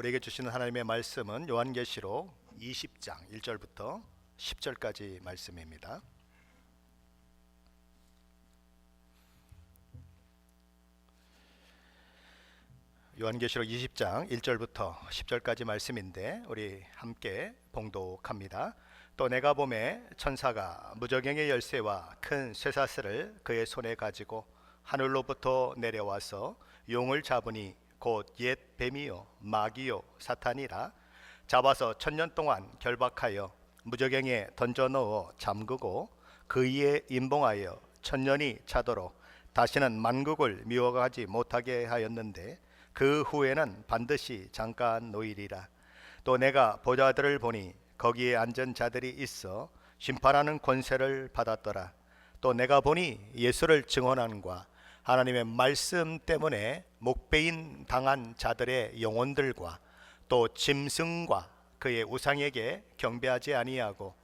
우리에게 주시는 하나님의 말씀은 요한계시록 20장 1절부터 10절까지 말씀입니다. 요한계시록 20장 1절부터 10절까지 말씀인데 우리 함께 봉독합니다. 또 내가 보매 천사가 무저갱의 열쇠와 큰 쇠사슬을 그의 손에 가지고 하늘로부터 내려와서 용을 잡으니 곧 옛 뱀이요 마귀요 사탄이라. 잡아서 1000년 동안 결박하여 무저갱에 던져 넣어 잠그고 그 위에 임봉하여 1000년이 차도록 다시는 만국을 미워하지 못하게 하였는데 그 후에는 반드시 잠깐 노이리라. 또 내가 보좌들을 보니 거기에 앉은 자들이 있어 심판하는 권세를 받았더라. 또 내가 보니 예수를 증언함과 하나님의 말씀 때문에 목배인 당한 자들의 영혼들과 또 짐승과 그의 우상에게 경배하지 아니하고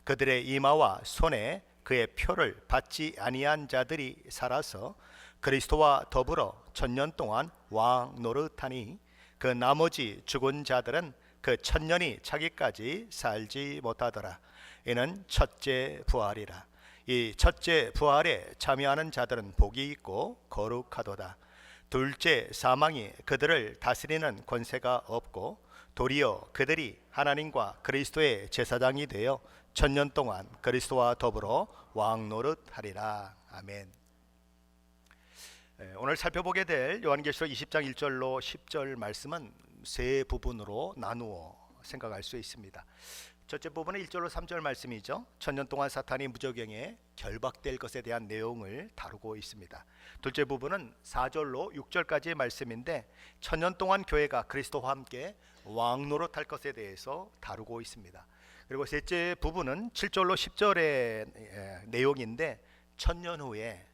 그들의 이마와 손에 그의 표를 받지 아니한 자들이 살아서 그리스도와 더불어 1000년 동안 왕 노릇하니 그 나머지 죽은 자들은 그 1000년이 차기까지 살지 못하더라. 이는 첫째 부활이라. 이 첫째 부활에 참여하는 자들은 복이 있고 거룩하도다. 둘째 사망이 그들을 다스리는 권세가 없고 도리어 그들이 하나님과 그리스도의 제사장이 되어 1000년 동안 그리스도와 더불어 왕 노릇하리라. 아멘. 오늘 살펴보게 될 요한계시록 20장 1절로 10절 말씀은 세 부분으로 나누어 생각할 수 있습니다. 첫째 부분은 1절로 3절 말씀이죠. 1000년 동안 사탄이 무저갱에 결박될 것에 대한 내용을 다루고 있습니다. 둘째 부분은 4절로 6절까지의 말씀인데 1000년 동안 교회가 그리스도와 함께 왕노릇할 것에 대해서 다루고 있습니다. 그리고 셋째 부분은 7절로 10절의 내용인데 1000년 후에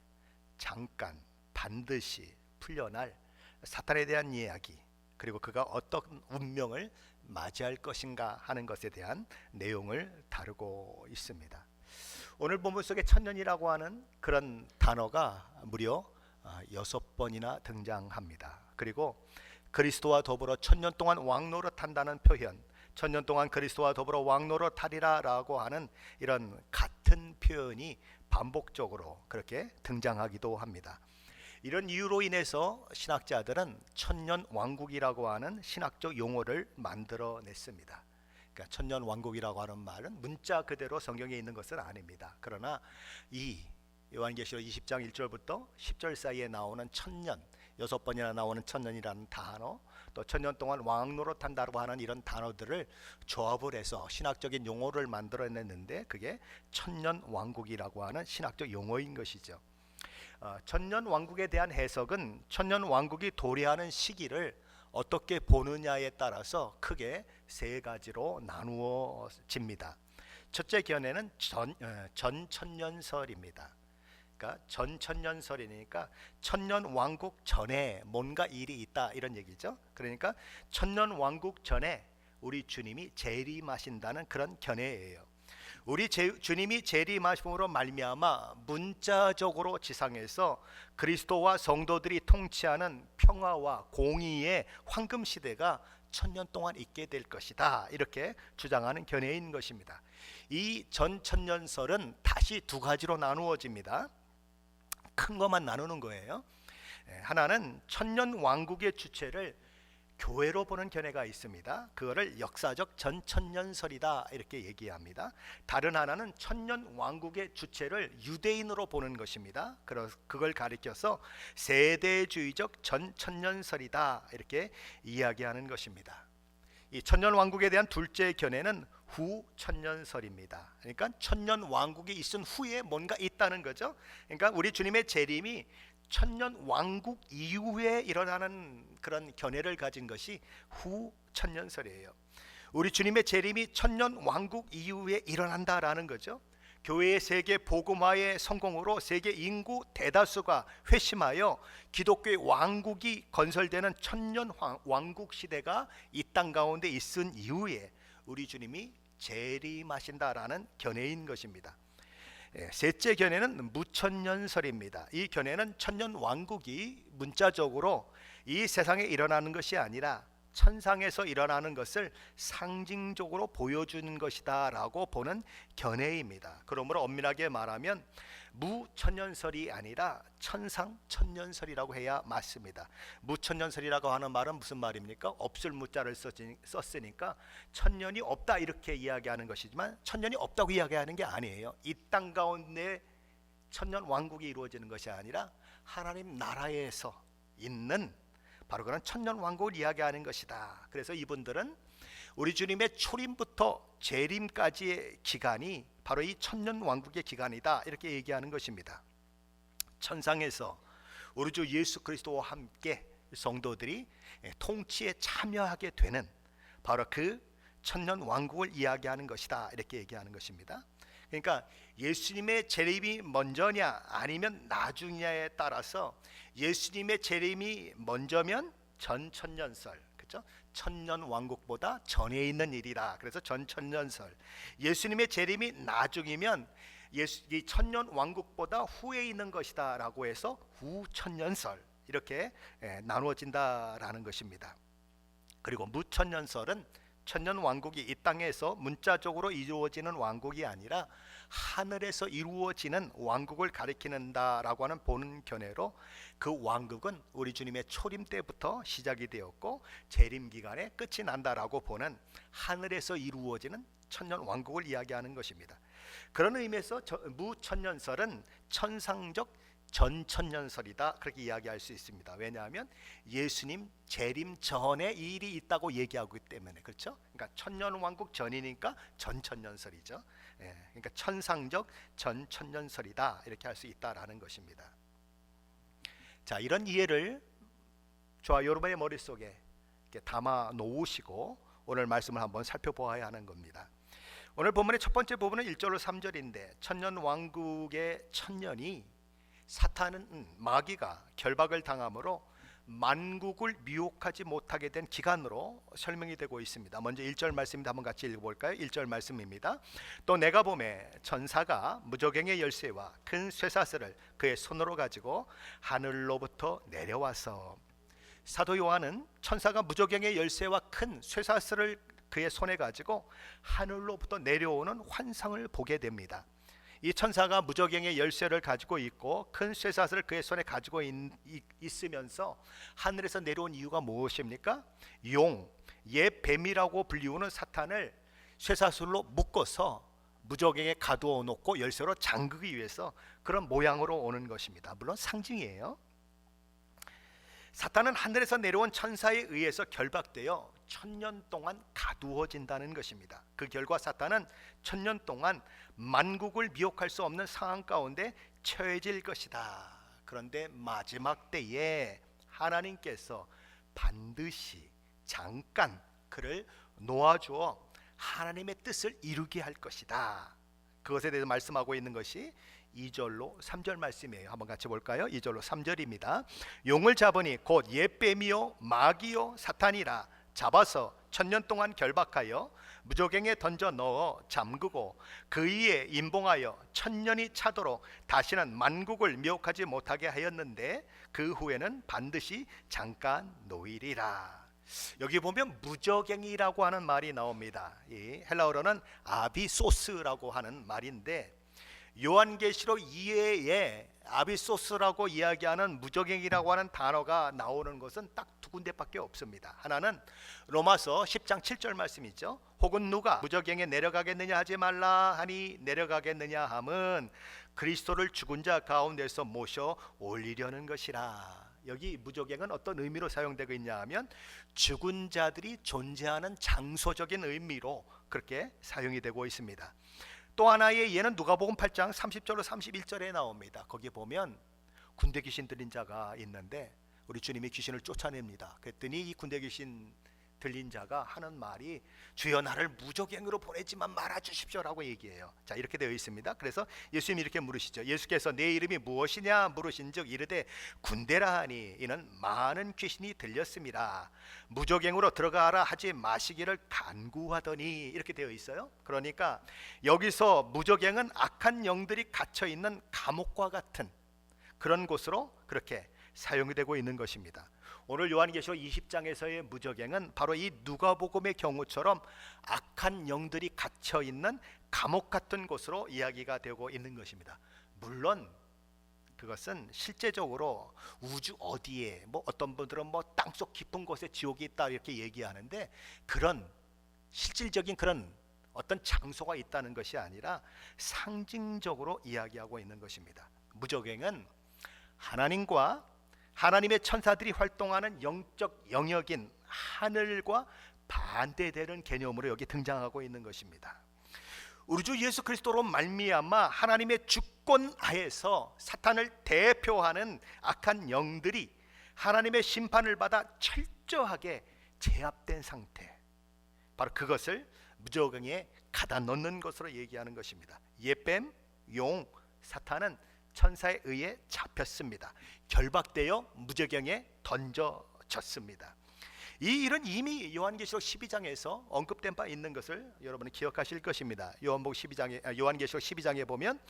잠깐 반드시 풀려날 사탄에 대한 이야기, 그리고 그가 어떤 운명을 맞이할 것인가 하는 것에 대한 내용을 다루고 있습니다. 오늘 본문 속에 1000년이라고 하는 그런 단어가 무려 6번이나 등장합니다. 그리고 그리스도와 더불어 1000년 동안 왕노릇한다는 표현, 1000년 동안 그리스도와 더불어 왕노릇하리라 라고 하는 이런 같은 표현이 반복적으로 그렇게 등장하기도 합니다. 이런 이유로 인해서 신학자들은 천년 왕국이라고 하는 신학적 용어를 만들어냈습니다. 그러니까 천년 왕국이라고 하는 말은 문자 그대로 성경에 있는 것은 아닙니다. 그러나 이 요한계시록 20장 1절부터 10절 사이에 나오는 천년, 6번이나 나오는 천년이라는 단어, 또 1000년 동안 왕노릇한다고 하는 이런 단어들을 조합을 해서 신학적인 용어를 만들어냈는데 그게 천년 왕국이라고 하는 신학적 용어인 것이죠. 천년 왕국에 대한 해석은 천년 왕국이 도래하는 시기를 어떻게 보느냐에 따라서 크게 세 가지로 나누어집니다. 첫째 견해는 전천년설입니다. 그러니까 전천년설이니까 천년 왕국 전에 뭔가 일이 있다 이런 얘기죠. 그러니까 천년 왕국 전에 우리 주님이 재림하신다는 그런 견해예요. 우리 주님이 재림하심으로 말미암아 문자적으로 지상에서 그리스도와 성도들이 통치하는 평화와 공의의 황금 시대가 1000년 동안 있게 될 것이다, 이렇게 주장하는 견해인 것입니다. 이 전천년설은 다시 두 가지로 나누어집니다. 큰 것만 나누는 거예요. 하나는 천년 왕국의 주체를 교회로 보는 견해가 있습니다. 그거를 역사적 전천년설이다 이렇게 얘기합니다. 다른 하나는 천년 왕국의 주체를 유대인으로 보는 것입니다. 그걸 가리켜서 세대주의적 전천년설이다 이렇게 이야기하는 것입니다. 이 천년 왕국에 대한 둘째 견해는 후천년설입니다. 그러니까 천년 왕국이 있은 후에 뭔가 있다는 거죠. 그러니까 우리 주님의 재림이 천년 왕국 이후에 일어나는 그런 견해를 가진 것이 후천년설이에요. 우리 주님의 재림이 천년 왕국 이후에 일어난다라는 거죠. 교회의 세계 복음화의 성공으로 세계 인구 대다수가 회심하여 기독교의 왕국이 건설되는 천년 왕국 시대가 이 땅 가운데 있은 이후에 우리 주님이 재림하신다라는 견해인 것입니다. 셋째 견해는 무천년설입니다. 이 견해는 천년 왕국이 문자적으로 이 세상에 일어나는 것이 아니라 천상에서 일어나는 것을 상징적으로 보여주는 것이다 라고 보는 견해입니다. 그러므로 엄밀하게 말하면 무천년설이 아니라 천상천년설이라고 해야 맞습니다. 무천년설이라고 하는 말은 무슨 말입니까? 없을 무자를 썼으니까 천년이 없다 이렇게 이야기하는 것이지만 천년이 없다고 이야기하는 게 아니에요. 이 땅 가운데 천년 왕국이 이루어지는 것이 아니라 하나님 나라에서 있는 바로 그런 천년 왕국을 이야기하는 것이다. 그래서 이분들은 우리 주님의 초림부터 재림까지의 기간이 바로 이 천년 왕국의 기간이다 이렇게 얘기하는 것입니다. 천상에서 우리 주 예수 그리스도와 함께 성도들이 통치에 참여하게 되는 바로 그 천년 왕국을 이야기하는 것이다 이렇게 얘기하는 것입니다. 그러니까 예수님의 재림이 먼저냐 아니면 나중이냐에 따라서 예수님의 재림이 먼저면 전천년설, 그렇죠? 천년 왕국보다 전에 있는 일이라 그래서 전천년설. 예수님의 재림이 나중이면 이 천년 왕국보다 후에 있는 것이다라고 해서 후천년설 이렇게 나누어진다라는 것입니다. 그리고 무천년설은 천년 왕국이 이 땅에서 문자적으로 이루어지는 왕국이 아니라 하늘에서 이루어지는 왕국을 가리킨다라고 하는 보는 견해로 그 왕국은 우리 주님의 초림 때부터 시작이 되었고 재림 기간에 끝이 난다라고 보는 하늘에서 이루어지는 천년 왕국을 이야기하는 것입니다. 그런 의미에서 무천년설은 천상적 전천년설이다 그렇게 이야기할 수 있습니다. 왜냐하면 예수님 재림 전에 이 일이 있다고 얘기하기 때문에 그렇죠? 그러니까 천년 왕국 전이니까 전천년설이죠. 그러니까 천상적 전천년설이다 이렇게 할 수 있다라는 것입니다. 자, 이런 이해를 저와 여러분의 머릿속에 이렇게 담아 놓으시고 오늘 말씀을 한번 살펴보아야 하는 겁니다. 오늘 본문의 첫 번째 부분은 1절로 3절인데 천년 왕국의 천년이 사탄은 마귀가 결박을 당함으로 만국을 미혹하지 못하게 된 기간으로 설명이 되고 있습니다. 먼저 1절 말씀입니다. 한번 같이 읽어볼까요? 1절 말씀입니다. 또 내가 보매 천사가 무저갱의 열쇠와 큰 쇠사슬을 그의 손으로 가지고 하늘로부터 내려와서, 사도 요한은 천사가 무저갱의 열쇠와 큰 쇠사슬을 그의 손에 가지고 하늘로부터 내려오는 환상을 보게 됩니다. 이 천사가 무저갱의 열쇠를 가지고 있고 큰 쇠사슬을 그의 손에 가지고 있으면서 하늘에서 내려온 이유가 무엇입니까? 옛 뱀이라고 불리우는 사탄을 쇠사슬로 묶어서 무저갱에 가두어 놓고 열쇠로 잠그기 위해서 그런 모양으로 오는 것입니다. 물론 상징이에요. 사탄은 하늘에서 내려온 천사에 의해서 결박되어 1000년 동안 가두어진다는 것입니다. 그 결과 사탄은 1000년 동안 만국을 미혹할 수 없는 상황 가운데 처해질 것이다. 그런데 마지막 때에 하나님께서 반드시 잠깐 그를 놓아주어 하나님의 뜻을 이루게 할 것이다. 그것에 대해서 말씀하고 있는 것이 2절로 3절 말씀이에요. 한번 같이 볼까요? 2절로 3절입니다. 용을 잡으니 곧 옛뱀이요 마귀요 사탄이라 잡아서 1000년 동안 결박하여 무저갱에 던져 넣어 잠그고 그 위에 임봉하여 1000년이 차도록 다시는 만국을 미혹하지 못하게 하였는데 그 후에는 반드시 잠깐 놓이리라. 여기 보면 무저갱이라고 하는 말이 나옵니다. 이 헬라어로는 아비소스라고 하는 말인데 요한계시록 2회에 아비소스라고 이야기하는 무저갱이라고 하는 단어가 나오는 것은 딱 두 군데밖에 없습니다. 하나는 로마서 10장 7절 말씀이죠. 혹은 누가 무저갱에 내려가겠느냐 하지 말라 하니 내려가겠느냐 함은 그리스도를 죽은 자 가운데서 모셔 올리려는 것이라. 여기 무저갱은 어떤 의미로 사용되고 있냐 하면 죽은 자들이 존재하는 장소적인 의미로 그렇게 사용이 되고 있습니다. 또 하나의 예는 누가복음 8장 30절로 31절에 나옵니다. 거기 보면 군대 귀신 들린 자가 있는데 우리 주님이 귀신을 쫓아냅니다. 그랬더니 이 군대 귀신 들린 자가 하는 말이 주여 나를 무저갱으로 보내지만 말아 주십시오라고 얘기해요. 자, 이렇게 되어 있습니다. 그래서 예수님이 이렇게 물으시죠. 예수께서 내 이름이 무엇이냐 물으신즉 이르되 군대라 하니 이는 많은 귀신이 들렸습니다. 무저갱으로 들어가라 하지 마시기를 간구하더니 이렇게 되어 있어요. 그러니까 여기서 무저갱은 악한 영들이 갇혀 있는 감옥과 같은 그런 곳으로 그렇게 사용이 되고 있는 것입니다. 오늘 요한계시록 20장에서의 무저갱은 바로 이 누가복음의 경우처럼 악한 영들이 갇혀 있는 감옥 같은 곳으로 이야기가 되고 있는 것입니다. 물론 그것은 실제적으로 우주 어디에 어떤 분들은 땅속 깊은 곳에 지옥이 있다 이렇게 얘기하는데, 그런 실질적인 그런 어떤 장소가 있다는 것이 아니라 상징적으로 이야기하고 있는 것입니다. 무저갱은 하나님과 하나님의 천사들이 활동하는 영적 영역인 하늘과 반대되는 개념으로 여기 등장하고 있는 것입니다. 우리 주 예수 그리스도로 말미암아 하나님의 주권 하에서 사탄을 대표하는 악한 영들이 하나님의 심판을 받아 철저하게 제압된 상태, 바로 그것을 무저갱에 가다 놓는 것으로 얘기하는 것입니다. 예뱀, 용, 사탄은 천사에 의해 잡혔습니다. 결박되어 무저갱에 던져졌습니다. 이 일은 이미 요한계시록 12장에서 언급된 바 있는 것을 여러분은 기억하실 것입니다. 요한계시록 12장에 보면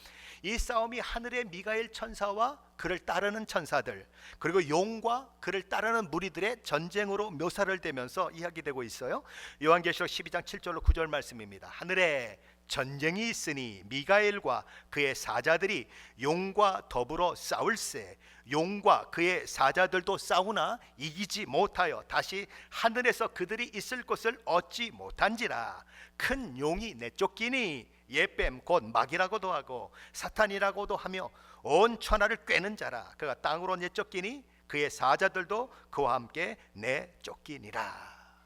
이 싸움이 하늘의 미가엘 천사와 그를 따르는 천사들, 그리고 용과 그를 따르는 무리들의 전쟁으로 묘사를 되면서 이야기되고 있어요. 요한계시록 12장 7절로 9절 말씀입니다. 하늘에 전쟁이 있으니 미가엘과 그의 사자들이 용과 더불어 싸울세. 용과 그의 사자들도 싸우나 이기지 못하여 다시 하늘에서 그들이 있을 곳을 얻지 못한지라. 큰 용이 내쫓기니 예뱀 곧 마귀라고도 하고 사탄이라고도 하며 온 천하를 꿰는 자라. 그가 땅으로 내쫓기니 그의 사자들도 그와 함께 내쫓기니라.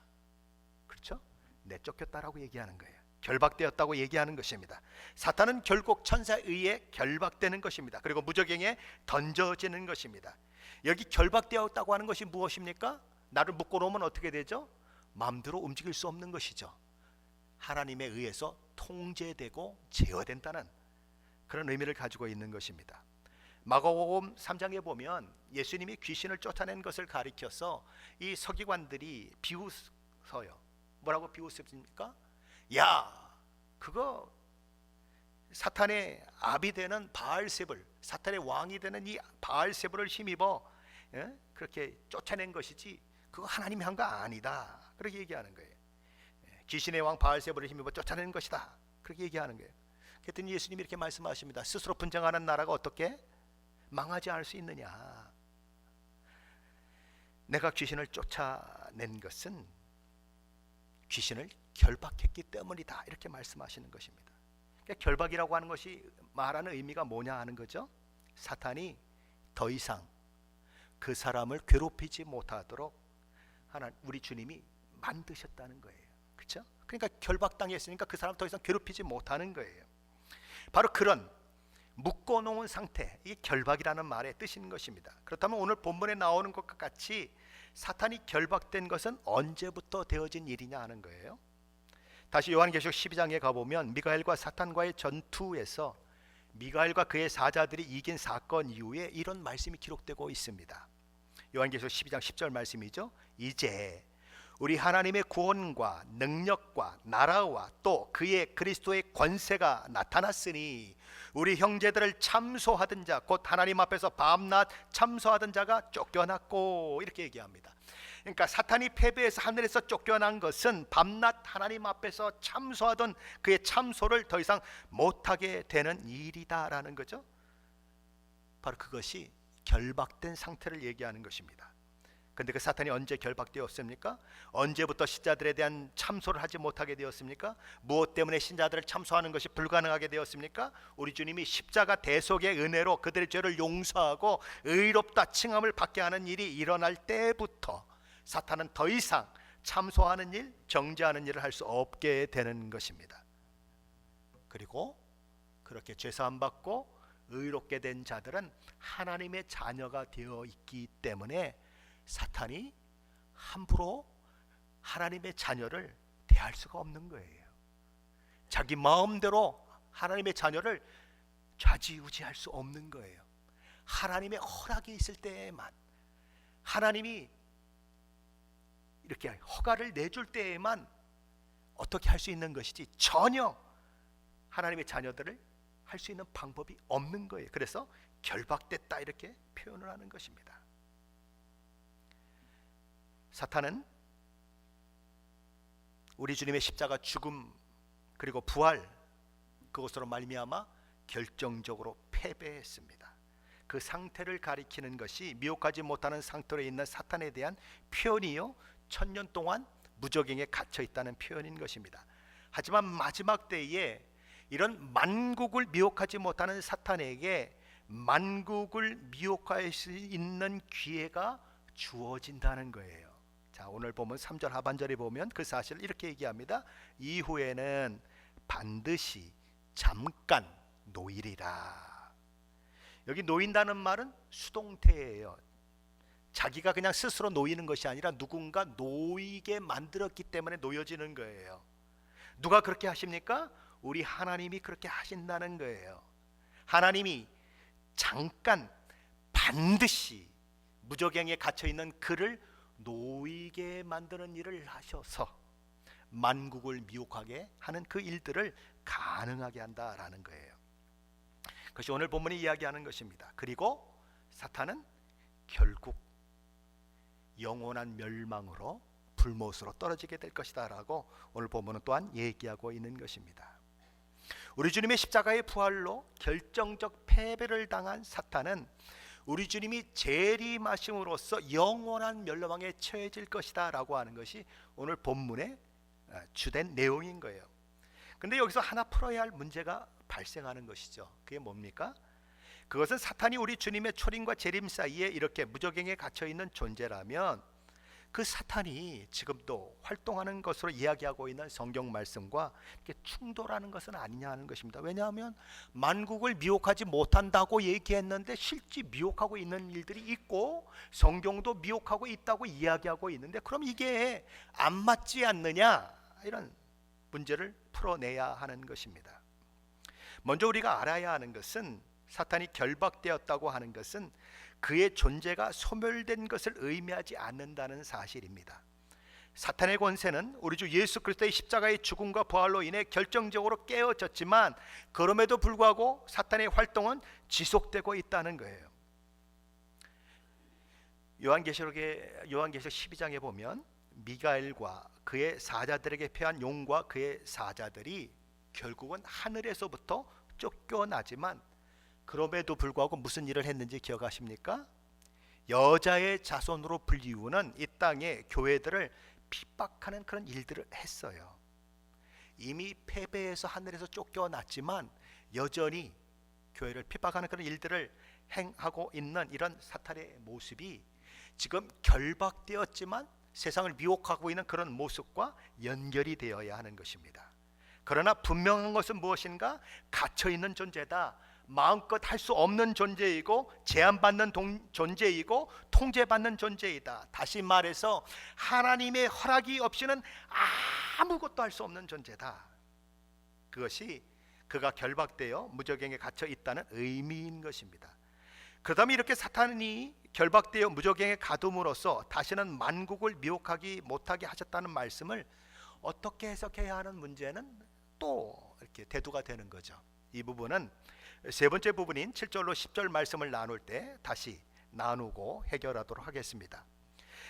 그렇죠? 내쫓겼다라고 얘기하는 거예요. 결박되었다고 얘기하는 것입니다. 사탄은 결국 천사에 의해 결박되는 것입니다. 그리고 무저갱에 던져지는 것입니다. 여기 결박되었다고 하는 것이 무엇입니까? 나를 묶어놓으면 어떻게 되죠? 마음대로 움직일 수 없는 것이죠. 하나님에 의해서 통제되고 제어된다는 그런 의미를 가지고 있는 것입니다. 마가복음 3장에 보면 예수님이 귀신을 쫓아낸 것을 가리켜서 이 서기관들이 비웃어요. 뭐라고 비웃습니까? 야, 그거 사탄의 압이 되는 바알세불, 사탄의 왕이 되는 이 바알세불을 힘입어 그렇게 쫓아낸 것이지 그거 하나님이 한 거 아니다, 그렇게 얘기하는 거예요. 귀신의 왕 바알세불을 힘입어 쫓아낸 것이다, 그렇게 얘기하는 거예요. 그랬더니 예수님이 이렇게 말씀하십니다. 스스로 분쟁하는 나라가 어떻게 망하지 않을 수 있느냐. 내가 귀신을 쫓아낸 것은 귀신을 결박했기 때문이다, 이렇게 말씀하시는 것입니다. 그러니까 결박이라고 하는 것이 말하는 의미가 뭐냐 하는 거죠. 사탄이 더 이상 그 사람을 괴롭히지 못하도록 우리 주님이 만드셨다는 거예요. 그렇죠? 그러니까 결박당했으니까 그 사람 더 이상 괴롭히지 못하는 거예요. 바로 그런 묶어놓은 상태, 이 결박이라는 말의 뜻인 것입니다. 그렇다면 오늘 본문에 나오는 것과 같이 사탄이 결박된 것은 언제부터 되어진 일이냐 하는 거예요. 다시 요한계시록 12장에 가보면 미가엘과 사탄과의 전투에서 미가엘과 그의 사자들이 이긴 사건 이후에 이런 말씀이 기록되고 있습니다. 요한계시록 12장 10절 말씀이죠. 이제 우리 하나님의 구원과 능력과 나라와 또 그의 그리스도의 권세가 나타났으니 우리 형제들을 참소하던 자, 곧 하나님 앞에서 밤낮 참소하던 자가 쫓겨났고, 이렇게 얘기합니다. 그러니까 사탄이 패배해서 하늘에서 쫓겨난 것은 밤낮 하나님 앞에서 참소하던 그의 참소를 더 이상 못하게 되는 일이다라는 거죠. 바로 그것이 결박된 상태를 얘기하는 것입니다. 근데 그 사탄이 언제 결박되었습니까? 언제부터 신자들에 대한 참소를 하지 못하게 되었습니까? 무엇 때문에 신자들을 참소하는 것이 불가능하게 되었습니까? 우리 주님이 십자가 대속의 은혜로 그들의 죄를 용서하고 의롭다 칭함을 받게 하는 일이 일어날 때부터 사탄은 더 이상 참소하는 일, 정죄하는 일을 할 수 없게 되는 것입니다. 그리고 그렇게 죄사함 받고 의롭게 된 자들은 하나님의 자녀가 되어 있기 때문에 사탄이 함부로 하나님의 자녀를 대할 수가 없는 거예요. 자기 마음대로 하나님의 자녀를 좌지우지할 수 없는 거예요. 하나님의 허락이 있을 때에만, 하나님이 이렇게 허가를 내줄 때에만 어떻게 할 수 있는 것이지 전혀 하나님의 자녀들을 할 수 있는 방법이 없는 거예요. 그래서 결박됐다 이렇게 표현을 하는 것입니다. 사탄은 우리 주님의 십자가 죽음 그리고 부활, 그것으로 말미암아 결정적으로 패배했습니다. 그 상태를 가리키는 것이 미혹하지 못하는 상태로 있는 사탄에 대한 표현이요, 천년 동안 무저갱에 갇혀 있다는 표현인 것입니다. 하지만 마지막 때에 이런 만국을 미혹하지 못하는 사탄에게 만국을 미혹할 수 있는 기회가 주어진다는 거예요. 자, 오늘 보면 3절 하반절에 보면 그 사실을 이렇게 얘기합니다. 이후에는 반드시 잠깐 놓이리라. 여기 놓인다는 말은 수동태예요. 자기가 그냥 스스로 놓이는 것이 아니라 누군가 놓이게 만들었기 때문에 놓여지는 거예요. 누가 그렇게 하십니까? 우리 하나님이 그렇게 하신다는 거예요. 하나님이 잠깐 반드시 무저갱에 갇혀있는 그를 놓이게 만드는 일을 하셔서 만국을 미혹하게 하는 그 일들을 가능하게 한다라는 거예요. 그것이 오늘 본문이 이야기하는 것입니다. 그리고 사탄은 결국 영원한 멸망으로 불못으로 떨어지게 될 것이다 라고 오늘 본문은 또한 얘기하고 있는 것입니다. 우리 주님의 십자가의 부활로 결정적 패배를 당한 사탄은 우리 주님이 재림하심으로써 영원한 멸망에 처해질 것이다 라고 하는 것이 오늘 본문의 주된 내용인 거예요. 근데 여기서 하나 풀어야 할 문제가 발생하는 것이죠. 그게 뭡니까? 그것은 사탄이 우리 주님의 초림과 재림 사이에 이렇게 무저갱에 갇혀 있는 존재라면 그 사탄이 지금도 활동하는 것으로 이야기하고 있는 성경 말씀과 이렇게 충돌하는 것은 아니냐 하는 것입니다. 왜냐하면 만국을 미혹하지 못한다고 얘기했는데 실제 미혹하고 있는 일들이 있고 성경도 미혹하고 있다고 이야기하고 있는데 그럼 이게 안 맞지 않느냐, 이런 문제를 풀어내야 하는 것입니다. 먼저 우리가 알아야 하는 것은 사탄이 결박되었다고 하는 것은 그의 존재가 소멸된 것을 의미하지 않는다는 사실입니다. 사탄의 권세는 우리 주 예수 그리스도의 십자가의 죽음과 부활로 인해 결정적으로 깨어졌지만 그럼에도 불구하고 사탄의 활동은 지속되고 있다는 거예요. 요한계시록 12장에 보면 미가엘과 그의 사자들에게 패한 용과 그의 사자들이 결국은 하늘에서부터 쫓겨나지만 그럼에도 불구하고 무슨 일을 했는지 기억하십니까? 여자의 자손으로 불리우는 이 땅의 교회들을 핍박하는 그런 일들을 했어요. 이미 패배해서 하늘에서 쫓겨났지만 여전히 교회를 핍박하는 그런 일들을 행하고 있는 이런 사탄의 모습이 지금 결박되었지만 세상을 미혹하고 있는 그런 모습과 연결이 되어야 하는 것입니다. 그러나 분명한 것은 무엇인가? 갇혀있는 존재다. 마음껏 할 수 없는 존재이고 제한받는 존재이고 통제받는 존재이다. 다시 말해서 하나님의 허락이 없이는 아무것도 할 수 없는 존재다. 그것이 그가 결박되어 무저갱에 갇혀 있다는 의미인 것입니다. 그다음에 이렇게 사탄이 결박되어 무저갱에 가둠으로써 다시는 만국을 미혹하기 못하게 하셨다는 말씀을 어떻게 해석해야 하는 문제는 또 이렇게 대두가 되는 거죠. 이 부분은 세 번째 부분인 7절로 10절 말씀을 나눌 때 다시 나누고 해결하도록 하겠습니다.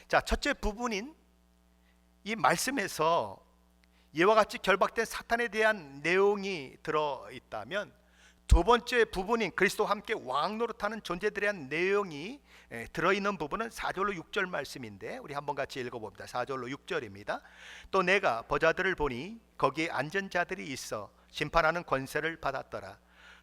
자, 첫째 부분인 이 말씀에서 이와 같이 결박된 사탄에 대한 내용이 들어있다면 두 번째 부분인 그리스도와 함께 왕 노릇하는 존재들에 대한 내용이 들어있는 부분은 4절로 6절 말씀인데 우리 한번 같이 읽어봅니다. 4절로 6절입니다. 또 내가 보자들을 보니 거기에 앉은 자들이 있어 심판하는 권세를 받았더라.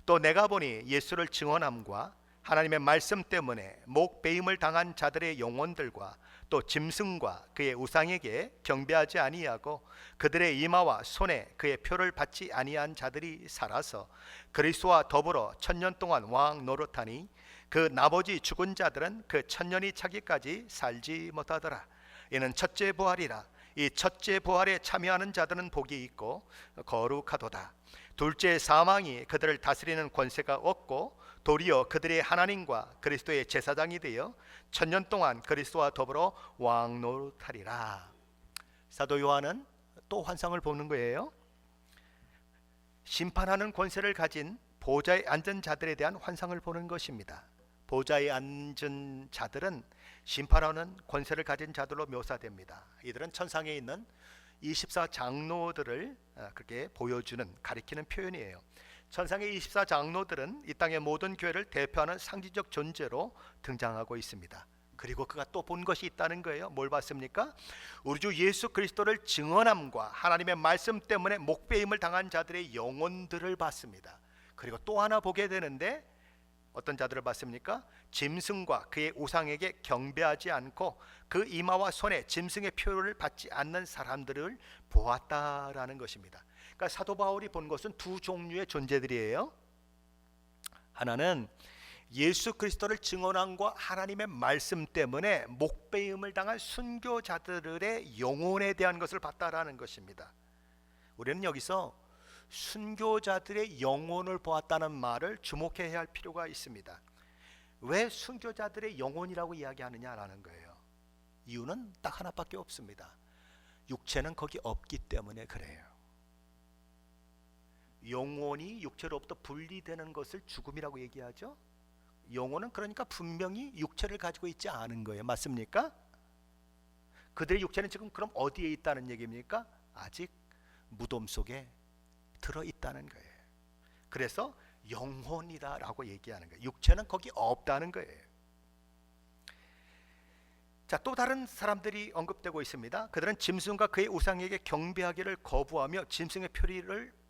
또 내가 보니 예수를 증언함과 하나님의 말씀 때문에 목 베임을 당한 자들의 영혼들과 또 짐승과 그의 우상에게 경배하지 아니하고 그들의 이마와 손에 그의 표를 받지 아니한 자들이 살아서 그리스도와 더불어 천년 동안 왕 노릇하니 그 나머지 죽은 자들은 그 천년이 차기까지 살지 못하더라. 이는 첫째 부활이라. 이 첫째 부활에 참여하는 자들은 복이 있고 거룩하도다. 둘째 사망이 그들을 다스리는 권세가 없고 도리어 그들의 하나님과 그리스도의 제사장이 되어 천년 동안 그리스도와 더불어 왕 노릇하리라. 사도 요한은 또 환상을 보는 거예요. 심판하는 권세를 가진 보좌에 앉은 자들에 대한 환상을 보는 것입니다. 보좌에 앉은 자들은 심판하는 권세를 가진 자들로 묘사됩니다. 이들은 천상에 있는 24장로들을 그렇게 보여주는, 가리키는 표현이에요. 천상의 24장로들은 이 땅의 모든 교회를 대표하는 상징적 존재로 등장하고 있습니다. 그리고 그가 또 본 것이 있다는 거예요. 뭘 봤습니까? 우리 주 예수 그리스도를 증언함과 하나님의 말씀 때문에 목배임을 당한 자들의 영혼들을 봤습니다. 그리고 또 하나 보게 되는데, 어떤 자들을 봤습니까? 짐승과 그의 우상에게 경배하지 않고 그 이마와 손에 짐승의 표를 받지 않는 사람들을 보았다라는 것입니다. 그러니까 사도 바울이 본 것은 두 종류의 존재들이에요. 하나는 예수 그리스도를 증언함과 하나님의 말씀 때문에 목배임을 당한 순교자들의 영혼에 대한 것을 봤다라는 것입니다. 우리는 여기서 순교자들의 영혼을 보았다는 말을 주목해야 할 필요가 있습니다. 왜 순교자들의 영혼이라고 이야기하느냐라는 거예요. 이유는 딱 하나밖에 없습니다. 육체는 거기 없기 때문에 그래요. 영혼이 육체로부터 분리되는 것을 죽음이라고 얘기하죠. 영혼은 그러니까 분명히 육체를 가지고 있지 않은 거예요. 맞습니까? 그들의 육체는 지금 그럼 어디에 있다는 얘기입니까? 아직 무덤 속에 들어있다는 거예요. 그래서 영혼이다라고 얘기하는 거예요. 육체는 거기 없다는 거예요. 자, 또 다른 사람들이 언급되고 있습니다. 그들은 짐승과 그의 우상에게 경배하기를 거부하며 짐승의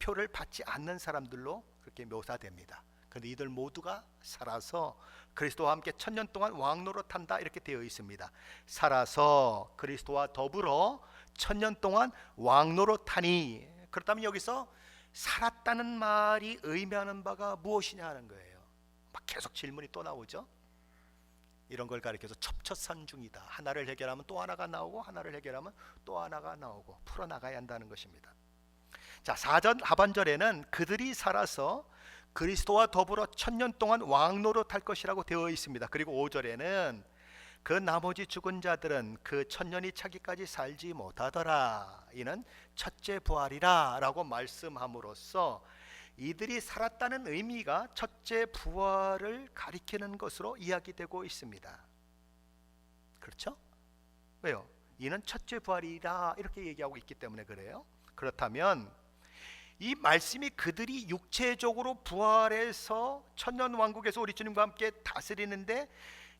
표를 받지 않는 사람들로 그렇게 묘사됩니다. 그런데 이들 모두가 살아서 그리스도와 함께 1000년 동안 왕노릇한다 이렇게 되어 있습니다. 살아서 그리스도와 더불어 1000년 동안 왕노릇하니, 그렇다면 여기서 살았다는 말이 의미하는 바가 무엇이냐 하는 거예요. 막 계속 질문이 또 나오죠. 이런 걸 가리켜서 첩첩산중이다. 하나를 해결하면 또 하나가 나오고 하나를 해결하면 또 하나가 나오고 풀어나가야 한다는 것입니다. 자, 4절 하반절에는 그들이 살아서 그리스도와 더불어 1000년 동안 왕노릇할 것이라고 되어 있습니다. 그리고 5절에는 그 나머지 죽은 자들은 그 1000년이 차기까지 살지 못하더라. 이는 첫째 부활이라 라고 말씀함으로써 이들이 살았다는 의미가 첫째 부활을 가리키는 것으로 이야기되고 있습니다. 그렇죠? 왜요? 이는 첫째 부활이라 이렇게 얘기하고 있기 때문에 그래요. 그렇다면 이 말씀이 그들이 육체적으로 부활해서 천년왕국에서 우리 주님과 함께 다스리는데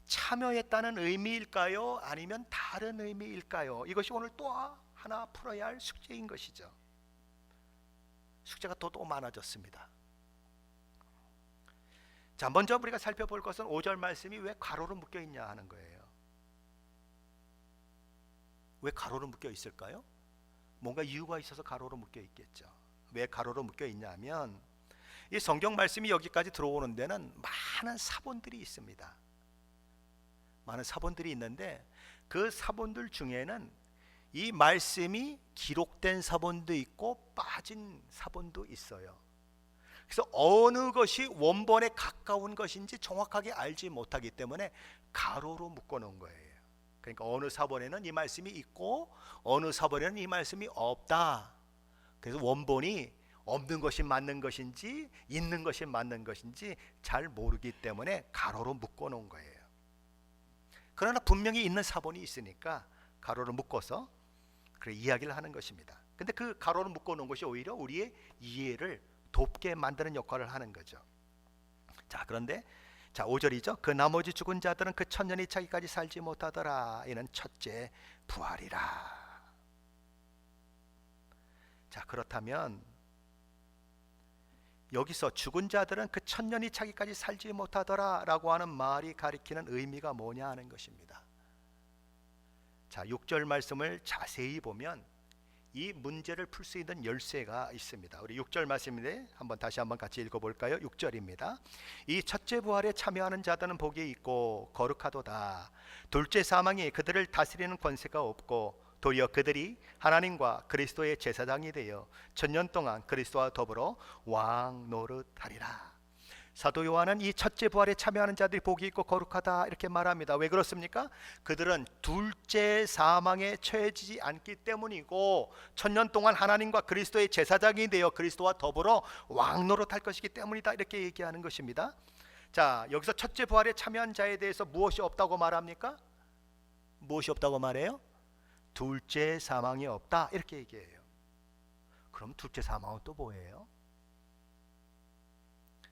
참여했다는 의미일까요? 아니면 다른 의미일까요? 이것이 오늘 또 하나 풀어야 할 숙제인 것이죠. 숙제가 또 많아졌습니다. 자, 먼저 우리가 살펴볼 것은 5절 말씀이 왜 가로로 묶여 있냐 하는 거예요. 왜 가로로 묶여 있을까요? 뭔가 이유가 있어서 가로로 묶여 있겠죠. 왜 가로로 묶여 있냐면 이 성경 말씀이 여기까지 들어오는 데는 많은 사본들이 있습니다. 많은 사본들이 있는데 그 사본들 중에는 이 말씀이 기록된 사본도 있고 빠진 사본도 있어요. 그래서 어느 것이 원본에 가까운 것인지 정확하게 알지 못하기 때문에 가로로 묶어 놓은 거예요. 그러니까 어느 사본에는 이 말씀이 있고 어느 사본에는 이 말씀이 없다. 그래서 원본이 없는 것이 맞는 것인지 있는 것이 맞는 것인지 잘 모르기 때문에 가로로 묶어 놓은 거예요. 그러나 분명히 있는 사본이 있으니까 가로로 묶어서 그래 이야기를 하는 것입니다. 근데 그 가로로 묶어 놓은 것이 오히려 우리의 이해를 돕게 만드는 역할을 하는 거죠. 자, 그런데 자 5절이죠. 그 나머지 죽은 자들은 그 1000년이 차기까지 살지 못하더라. 이는 첫째 부활이라. 자, 그렇다면 여기서 죽은 자들은 그 1000년이 차기까지 살지 못하더라 라고 하는 말이 가리키는 의미가 뭐냐 하는 것입니다. 자, 6절 말씀을 자세히 보면 이 문제를 풀 수 있는 열쇠가 있습니다. 우리 6절 말씀인데 다시 한번 같이 읽어볼까요? 6절입니다. 이 첫째 부활에 참여하는 자들은 복이 있고 거룩하도다. 둘째 사망이 그들을 다스리는 권세가 없고 도리어 그들이 하나님과 그리스도의 제사장이 되어 1000년 동안 그리스도와 더불어 왕 노릇하리라. 사도 요한은 이 첫째 부활에 참여하는 자들이 복이 있고 거룩하다 이렇게 말합니다. 왜 그렇습니까? 그들은 둘째 사망에 처해지지 않기 때문이고 1000년 동안 하나님과 그리스도의 제사장이 되어 그리스도와 더불어 왕 노릇할 것이기 때문이다 이렇게 얘기하는 것입니다. 자, 여기서 첫째 부활에 참여한 자에 대해서 무엇이 없다고 말합니까? 무엇이 없다고 말해요? 둘째 사망이 없다 이렇게 얘기해요. 그럼 둘째 사망은 또 뭐예요?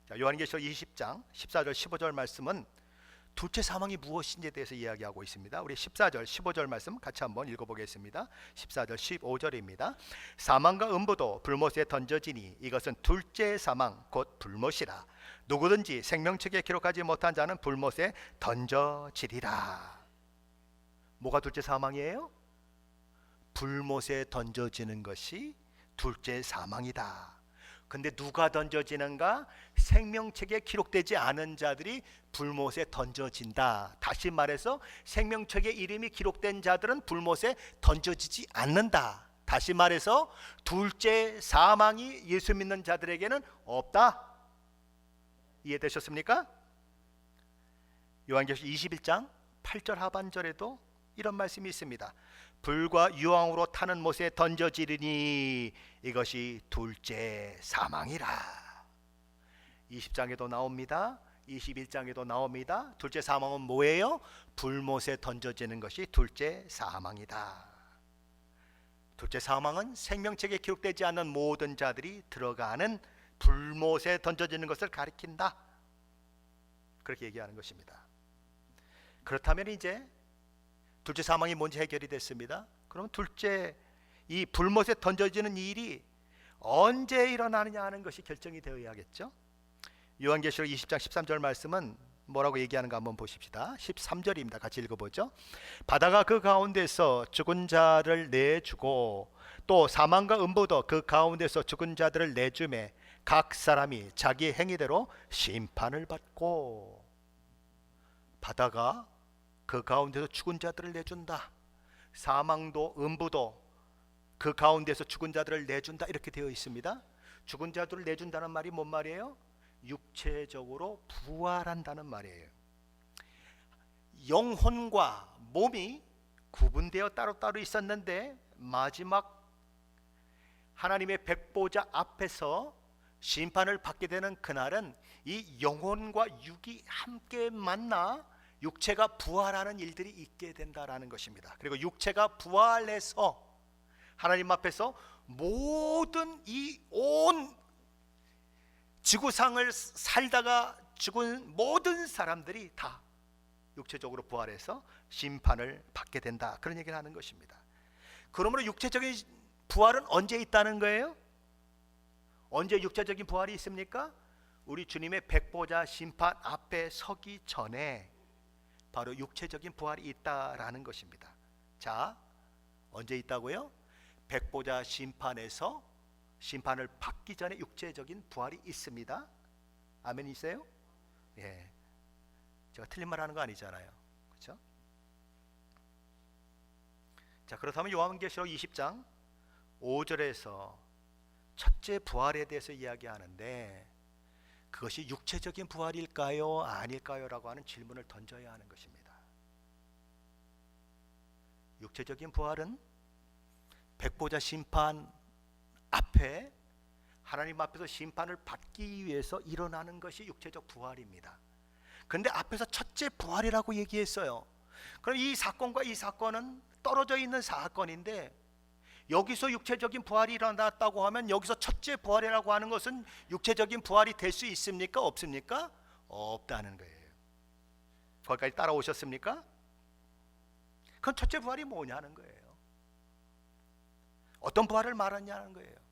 자, 요한계시록 20장 14절 15절 말씀은 둘째 사망이 무엇인지에 대해서 이야기하고 있습니다. 우리 14절 15절 말씀 같이 한번 읽어보겠습니다. 14절 15절입니다. 사망과 음부도 불못에 던져지니 이것은 둘째 사망 곧 불못이라. 누구든지 생명책에 기록하지 못한 자는 불못에 던져지리라. 뭐가 둘째 사망이에요? 불못에 던져지는 것이 둘째 사망이다. 근데 누가 던져지는가? 생명책에 기록되지 않은 자들이 불못에 던져진다. 다시 말해서 생명책에 이름이 기록된 자들은 불못에 던져지지 않는다. 다시 말해서 둘째 사망이 예수 믿는 자들에게는 없다. 이해되셨습니까? 요한계시록 21장 8절 하반절에도 이런 말씀이 있습니다. 불과 유황으로 타는 못에 던져지리니 이것이 둘째 사망이라. 20장에도 나옵니다. 21장에도 나옵니다. 둘째 사망은 뭐예요? 불못에 던져지는 것이 둘째 사망이다. 둘째 사망은 생명책에 기록되지 않는 모든 자들이 들어가는 불못에 던져지는 것을 가리킨다. 그렇게 얘기하는 것입니다. 그렇다면 이제 둘째 사망이 뭔지 해결이 됐습니다. 그럼 둘째 이 불못에 던져지는 일이 언제 일어나느냐 하는 것이 결정이 되어야겠죠. 요한계시록 20장 13절 말씀은 뭐라고 얘기하는가 한번 보십시다. 13절입니다. 같이 읽어보죠. 바다가 그 가운데서 죽은 자를 내주고 또 사망과 음부도 그 가운데서 죽은 자들을 내주매 각 사람이 자기 행위대로 심판을 받고. 바다가 그 가운데서 죽은 자들을 내준다. 사망도 음부도 그 가운데서 죽은 자들을 내준다 이렇게 되어 있습니다. 죽은 자들을 내준다는 말이 뭔 말이에요? 육체적으로 부활한다는 말이에요. 영혼과 몸이 구분되어 따로따로 있었는데 마지막 하나님의 백보자 앞에서 심판을 받게 되는 그날은 이 영혼과 육이 함께 만나 육체가 부활하는 일들이 있게 된다라는 것입니다. 그리고 육체가 부활해서 하나님 앞에서 모든 이 온 지구상을 살다가 죽은 모든 사람들이 다 육체적으로 부활해서 심판을 받게 된다. 그런 얘기를 하는 것입니다. 그러므로 육체적인 부활은 언제 있다는 거예요? 언제 육체적인 부활이 있습니까? 우리 주님의 백보자 심판 앞에 서기 전에 바로 육체적인 부활이 있다라는 것입니다. 자, 언제 있다고요? 백보자 심판에서 심판을 받기 전에 육체적인 부활이 있습니다. 아멘 있어요? 예, 제가 틀린 말 하는 거 아니잖아요. 그렇죠? 자, 그렇다면 요한계시록 20장 5절에서 첫째 부활에 대해서 이야기하는데 그것이 육체적인 부활일까요? 아닐까요? 라고 하는 질문을 던져야 하는 것입니다. 육체적인 부활은 백보자 심판 앞에 하나님 앞에서 심판을 받기 위해서 일어나는 것이 육체적 부활입니다. 그런데 앞에서 첫째 부활이라고 얘기했어요. 그럼 이 사건과 이 사건은 떨어져 있는 사건인데 여기서 육체적인 부활이 일어났다고 하면 여기서 첫째 부활이라고 하는 것은 육체적인 부활이 될 수 있습니까? 없습니까? 없다는 거예요. 거기까지 따라오셨습니까? 그럼 첫째 부활이 뭐냐는 거예요. 어떤 부활을 말하냐는 거예요.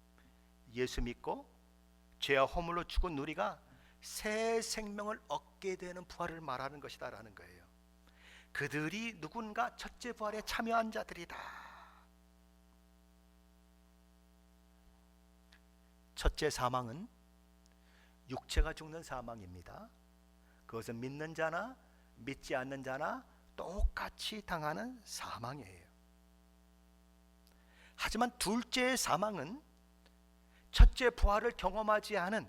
예수 믿고 죄와 허물로 죽은 우리가 새 생명을 얻게 되는 부활을 말하는 것이다라는 거예요. 그들이 누군가 첫째 부활에 참여한 자들이다. 첫째 사망은 육체가 죽는 사망입니다. 그것은 믿는 자나 믿지 않는 자나 똑같이 당하는 사망이에요. 하지만 둘째 사망은 첫째 부활을 경험하지 않은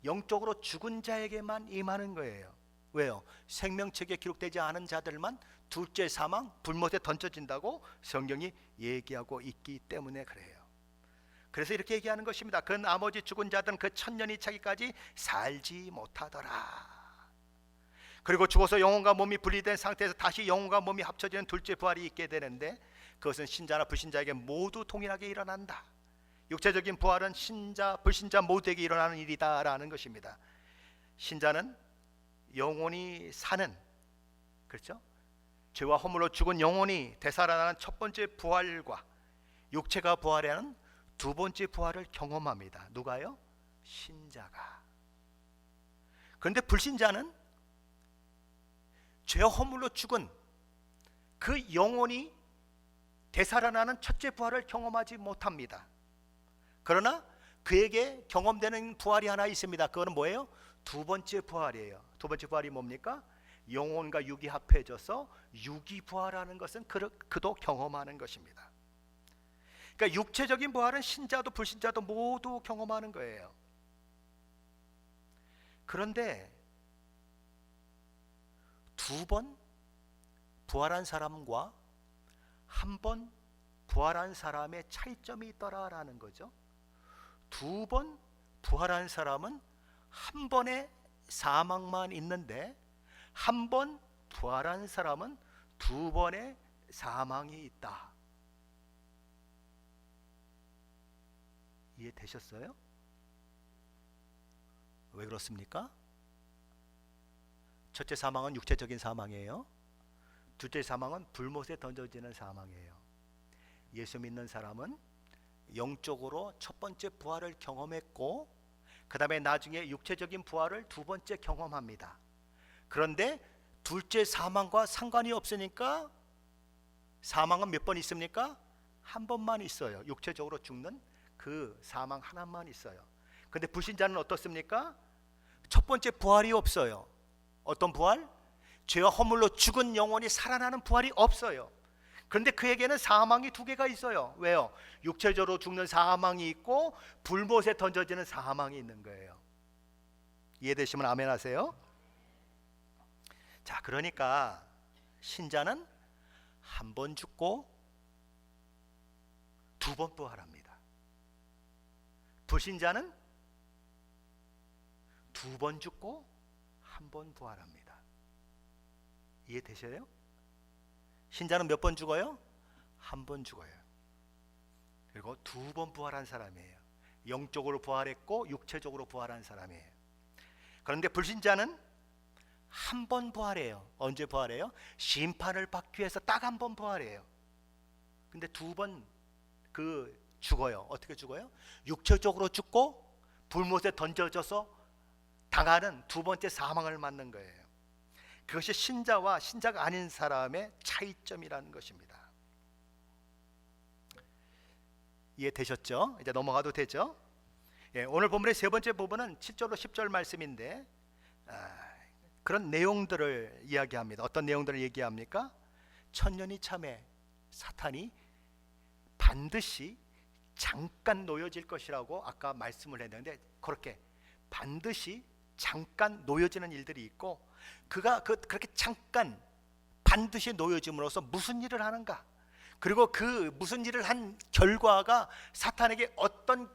영적으로 죽은 자에게만 임하는 거예요. 왜요? 생명책에 기록되지 않은 자들만 둘째 사망, 불못에 던져진다고 성경이 얘기하고 있기 때문에 그래요. 그래서 이렇게 얘기하는 것입니다. 그 나머지 죽은 자들은 그 천년이 차기까지 살지 못하더라. 그리고 죽어서 영혼과 몸이 분리된 상태에서 다시 영혼과 몸이 합쳐지는 둘째 부활이 있게 되는데, 그것은 신자나 불신자에게 모두 동일하게 일어난다. 육체적인 부활은 신자 불신자 모두에게 일어나는 일이다라는 것입니다. 신자는 영혼이 사는, 그렇죠? 죄와 허물로 죽은 영혼이 되살아나는 첫 번째 부활과 육체가 부활하는 두 번째 부활을 경험합니다. 누가요? 신자가. 그런데 불신자는 죄와 허물로 죽은 그 영혼이 되살아나는 첫째 부활을 경험하지 못합니다. 그러나 그에게 경험되는 부활이 하나 있습니다. 그거는 뭐예요? 두 번째 부활이에요. 두 번째 부활이 뭡니까? 영혼과 육이 합해져서 육이 부활하는 것은 그도 경험하는 것입니다. 그러니까 육체적인 부활은 신자도 불신자도 모두 경험하는 거예요. 그런데 두 번 부활한 사람과 한 번 부활한 사람의 차이점이 있더라라는 거죠. 두 번 부활한 사람은 한 번의 사망만 있는데, 한 번 부활한 사람은 두 번의 사망이 있다. 이해되셨어요? 왜 그렇습니까? 첫째 사망은 육체적인 사망이에요. 둘째 사망은 불못에 던져지는 사망이에요. 예수 믿는 사람은 영적으로 첫 번째 부활을 경험했고, 그 다음에 나중에 육체적인 부활을 두 번째 경험합니다. 그런데 둘째 사망과 상관이 없으니까, 사망은 몇 번 있습니까? 한 번만 있어요. 육체적으로 죽는 그 사망 하나만 있어요. 그런데 불신자는 어떻습니까? 첫 번째 부활이 없어요. 어떤 부활? 죄와 허물로 죽은 영혼이 살아나는 부활이 없어요. 그런데 그에게는 사망이 두 개가 있어요. 왜요? 육체적으로 죽는 사망이 있고 불못에 던져지는 사망이 있는 거예요. 이해되시면 아멘 하세요. 자, 그러니까 신자는 한 번 죽고 두 번 부활합니다. 불신자는 두 번 죽고 한 번 부활합니다. 이해되셔요? 신자는 몇 번 죽어요? 한 번 죽어요. 그리고 두 번 부활한 사람이에요. 영적으로 부활했고 육체적으로 부활한 사람이에요. 그런데 불신자는 한 번 부활해요. 언제 부활해요? 심판을 받기 위해서 딱 한 번 부활해요. 근데 두 번 죽어요. 어떻게 죽어요? 육체적으로 죽고 불못에 던져져서 당하는 두 번째 사망을 맞는 거예요. 그것이 신자와 신자가 아닌 사람의 차이점이라는 것입니다. 이해되셨죠? 이제 넘어가도 되죠? 예, 오늘 본문의 세 번째 부분은 7절로 10절 말씀인데, 그런 내용들을 이야기합니다. 어떤 내용들을 얘기합니까? 천년이 참에 사탄이 반드시 잠깐 놓여질 것이라고 아까 말씀을 했는데, 그렇게 반드시 잠깐 놓여지는 일들이 있고, 그가 그렇게 잠깐 반드시 놓여짐으로써 무슨 일을 하는가, 그리고 그 무슨 일을 한 결과가 사탄에게 어떤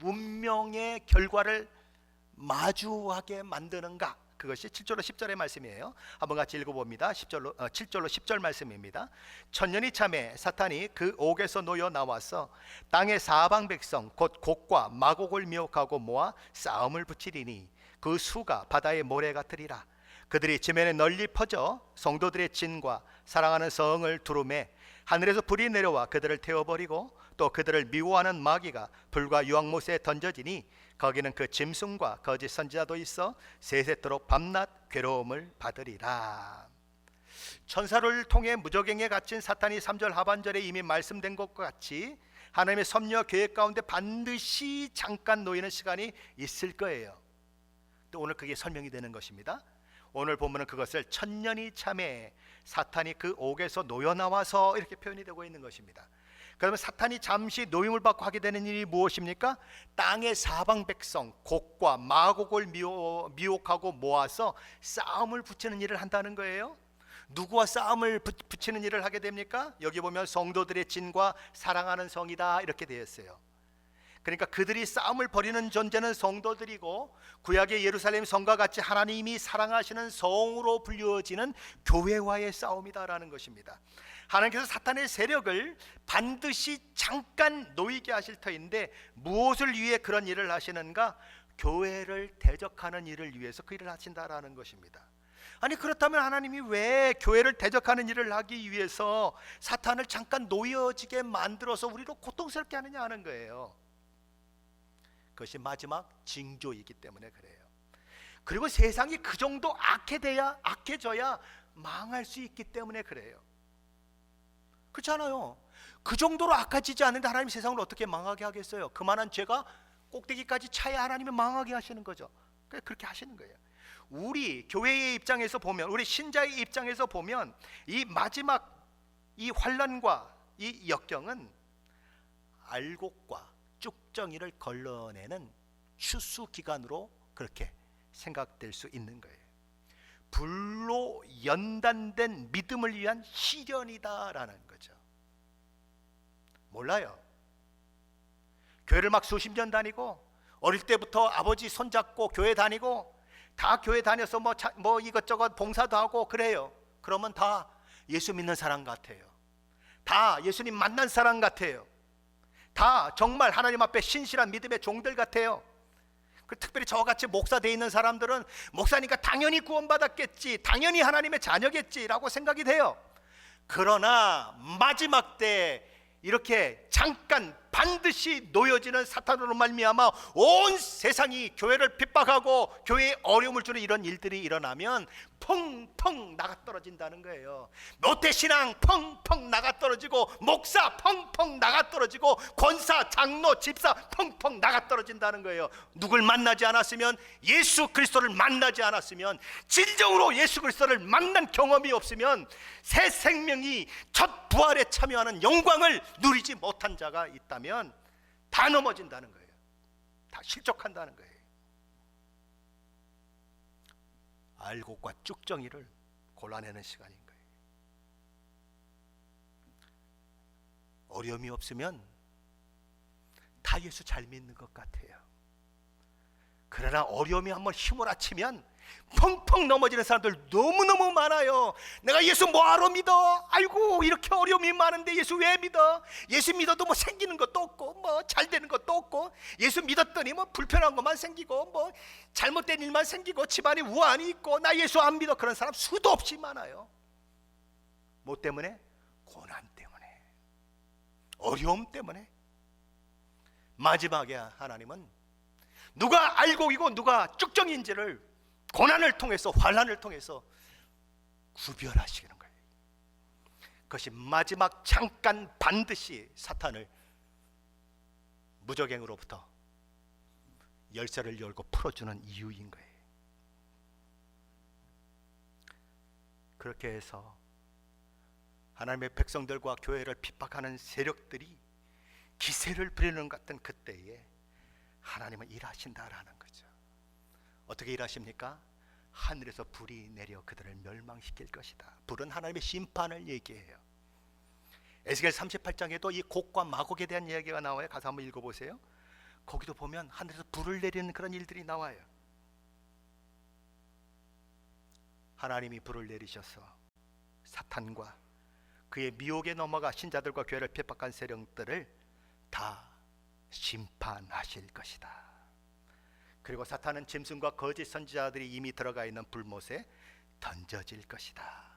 운명의 결과를 마주하게 만드는가, 그것이 7절로 10절의 말씀이에요. 한번 같이 읽어봅니다. 7절로 10절 말씀입니다. 천년이 참에 사탄이 그 옥에서 놓여 나와서 땅의 사방 백성 곧 곡과 마곡을 미혹하고 모아 싸움을 붙이리니 그 수가 바다의 모래 같으리라. 그들이 지면에 널리 퍼져 성도들의 진과 사랑하는 성을 두루매 하늘에서 불이 내려와 그들을 태워버리고, 또 그들을 미워하는 마귀가 불과 유황못에 던져지니 거기는 그 짐승과 거짓 선지자도 있어 세세토록 밤낮 괴로움을 받으리라. 천사를 통해 무적행에 갇힌 사탄이 3절 하반절에 이미 말씀된 것과 같이 하나님의 섭리와 계획 가운데 반드시 잠깐 놓이는 시간이 있을 거예요. 또 오늘 그게 설명이 되는 것입니다. 오늘 보면은 그것을 천년이 참에 사탄이 그 옥에서 놓여 나와서 이렇게 표현이 되고 있는 것입니다. 그러면 사탄이 잠시 노임을 받고 하게 되는 일이 무엇입니까? 땅의 사방 백성 곡과 마곡을 미혹하고 모아서 싸움을 붙이는 일을 한다는 거예요. 누구와 싸움을 붙이는 일을 하게 됩니까? 여기 보면 성도들의 진과 사랑하는 성이다 이렇게 되어 있어요. 그러니까 그들이 싸움을 벌이는 존재는 성도들이고 구약의 예루살렘 성과 같이 하나님이 사랑하시는 성으로 불리워지는 교회와의 싸움이다라는 것입니다. 하나님께서 사탄의 세력을 반드시 잠깐 놓이게 하실 터인데 무엇을 위해 그런 일을 하시는가? 교회를 대적하는 일을 위해서 그 일을 하신다라는 것입니다. 아니 그렇다면 하나님이 왜 교회를 대적하는 일을 하기 위해서 사탄을 잠깐 놓여지게 만들어서 우리로 고통스럽게 하느냐 하는 거예요. 그것이 마지막 징조이기 때문에 그래요. 그리고 세상이 그 정도 악해져야 망할 수 있기 때문에 그래요. 그렇잖아요. 그 정도로 악해지지 않는데 하나님 세상을 어떻게 망하게 하겠어요? 그만한 죄가 꼭대기까지 차야 하나님이 망하게 하시는 거죠. 그렇게 하시는 거예요. 우리 교회의 입장에서 보면, 우리 신자의 입장에서 보면 이 마지막 이 환난과 이 역경은 알곡과 쭉정이를 걸러내는 추수 기간으로 그렇게 생각될 수 있는 거예요. 불로 연단된 믿음을 위한 시련이다라는 거죠. 몰라요. 교회를 막 수십 년 다니고 어릴 때부터 아버지 손잡고 교회 다니고 다 교회 다녀서 뭐 이것저것 봉사도 하고 그래요. 그러면 다 예수 믿는 사람 같아요. 다 예수님 만난 사람 같아요. 다 정말 하나님 앞에 신실한 믿음의 종들 같아요. 특별히 저같이 목사 돼 있는 사람들은 목사니까 당연히 구원받았겠지, 당연히 하나님의 자녀겠지라고 생각이 돼요. 그러나 마지막 때 이렇게 잠깐 반드시 놓여지는 사탄으로 말미암아 온 세상이 교회를 핍박하고 교회에 어려움을 주는 이런 일들이 일어나면 펑펑 나가떨어진다는 거예요. 모태신앙 펑펑 나가떨어지고 목사 펑펑 나가떨어지고 권사, 장로, 집사 펑펑 나가떨어진다는 거예요. 누굴 만나지 않았으면, 예수 그리스도를 만나지 않았으면, 진정으로 예수 그리스도를 만난 경험이 없으면 새 생명이 첫 부활에 참여하는 영광을 누리지 못한 자가 있다면 다 넘어진다는 거예요. 다 실족한다는 거예요. 알곡과 쭉정이를 골라내는 시간인 거예요. 어려움이 없으면 다 예수 잘 믿는 것 같아요. 그러나 어려움이 한번 휘몰아치면 펑펑 넘어지는 사람들 너무너무 많아요. 내가 예수 뭐하러 믿어? 아이고 이렇게 어려움이 많은데 예수 왜 믿어? 예수 믿어도 뭐 생기는 것도 없고 뭐 잘 되는 것도 없고, 예수 믿었더니 뭐 불편한 것만 생기고 뭐 잘못된 일만 생기고 집안에 우환이 있고, 나 예수 안 믿어. 그런 사람 수도 없이 많아요. 뭐 때문에? 고난 때문에, 어려움 때문에. 마지막에 하나님은 누가 알곡이고 누가 쭉정인지를 고난을 통해서, 환난을 통해서 구별하시는 거예요. 그것이 마지막 잠깐 반드시 사탄을 무적행으로부터 열쇠를 열고 풀어주는 이유인 거예요. 그렇게 해서 하나님의 백성들과 교회를 핍박하는 세력들이 기세를 부리는 것 같은 그때에 하나님은 일하신다라는 거죠. 어떻게 일하십니까? 하늘에서 불이 내려 그들을 멸망시킬 것이다. 불은 하나님의 심판을 얘기해요. 에스겔 38장에도 이 곡과 마곡에 대한 이야기가 나와요. 가서 한번 읽어보세요. 거기도 보면 하늘에서 불을 내리는 그런 일들이 나와요. 하나님이 불을 내리셔서 사탄과 그의 미혹에 넘어가 신자들과 교회를 핍박한 세력들을 다 심판하실 것이다. 그리고 사탄은 짐승과 거짓 선지자들이 이미 들어가 있는 불못에 던져질 것이다.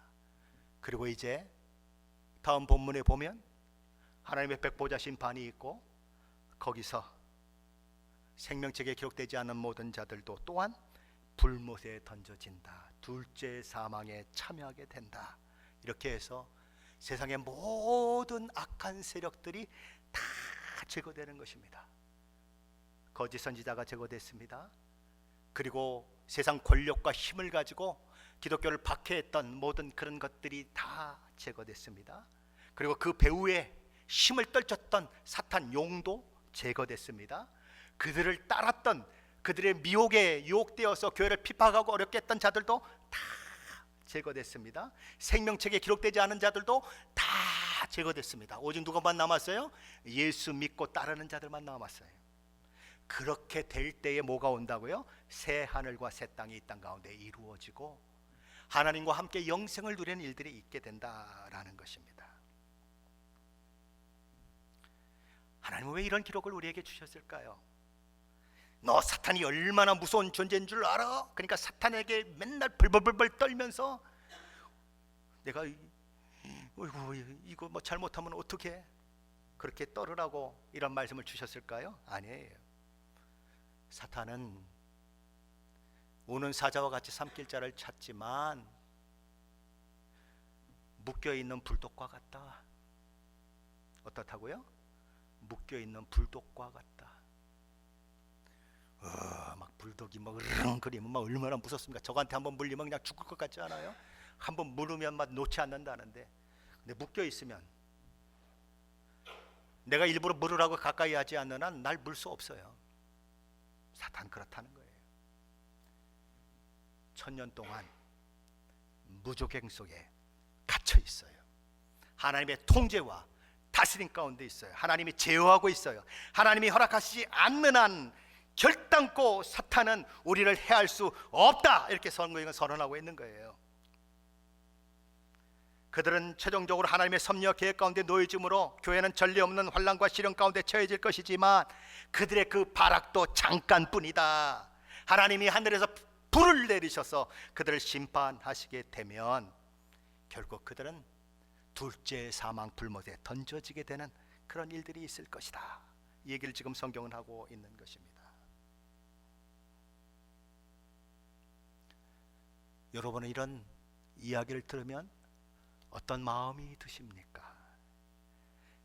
그리고 이제 다음 본문에 보면 하나님의 백보자 심판이 있고, 거기서 생명책에 기록되지 않은 모든 자들도 또한 불못에 던져진다. 둘째 사망에 참여하게 된다. 이렇게 해서 세상의 모든 악한 세력들이 다 제거되는 것입니다. 거짓 선지자가 제거됐습니다. 그리고 세상 권력과 힘을 가지고 기독교를 박해했던 모든 그런 것들이 다 제거됐습니다. 그리고 그 배후에 힘을 떨쳤던 사탄 용도 제거됐습니다. 그들을 따랐던, 그들의 미혹에 유혹되어서 교회를 핍박하고 어렵게 했던 자들도 다 제거됐습니다. 생명책에 기록되지 않은 자들도 다 제거됐습니다. 오직 누가만 남았어요? 예수 믿고 따르는 자들만 남았어요. 그렇게 될 때에 뭐가 온다고요? 새 하늘과 새 땅이 이 땅 가운데 이루어지고 하나님과 함께 영생을 누리는 일들이 있게 된다라는 것입니다. 하나님은 왜 이런 기록을 우리에게 주셨을까요? 너 사탄이 얼마나 무서운 존재인 줄 알아? 그러니까 사탄에게 맨날 벌벌벌 떨면서 내가 이거 뭐 잘못하면 어떻게 그렇게 떨으라고 이런 말씀을 주셨을까요? 아니에요. 사탄은 우는 사자와 같이 삼킬 자를 찾지만 묶여있는 불독과 같다. 어떻다고요? 묶여있는 불독과 같다. 막 불독이 막 으르렁거리면 막 얼마나 무섭습니까? 저한테 한번 물리면 그냥 죽을 것 같지 않아요? 한번 물으면 막 놓지 않는다는데, 근데 묶여있으면 내가 일부러 물으라고 가까이 하지 않는 한 날 물 수 없어요. 사탄 그렇다는 거예요. 1000년 동안 무조갱 속에 갇혀 있어요. 하나님의 통제와 다스림 가운데 있어요. 하나님이 제어하고 있어요. 하나님이 허락하시지 않는 한 결단코 사탄은 우리를 해할 수 없다, 이렇게 성경은 선언하고 있는 거예요. 그들은 최종적으로 하나님의 섭리와 계획 가운데 놓여짐으로 교회는 전례 없는 환난과 시련 가운데 처해질 것이지만 그들의 그 발악도 잠깐뿐이다. 하나님이 하늘에서 불을 내리셔서 그들을 심판하시게 되면 결국 그들은 둘째 사망 불못에 던져지게 되는 그런 일들이 있을 것이다. 이 얘기를 지금 성경은 하고 있는 것입니다. 여러분은 이런 이야기를 들으면 어떤 마음이 드십니까?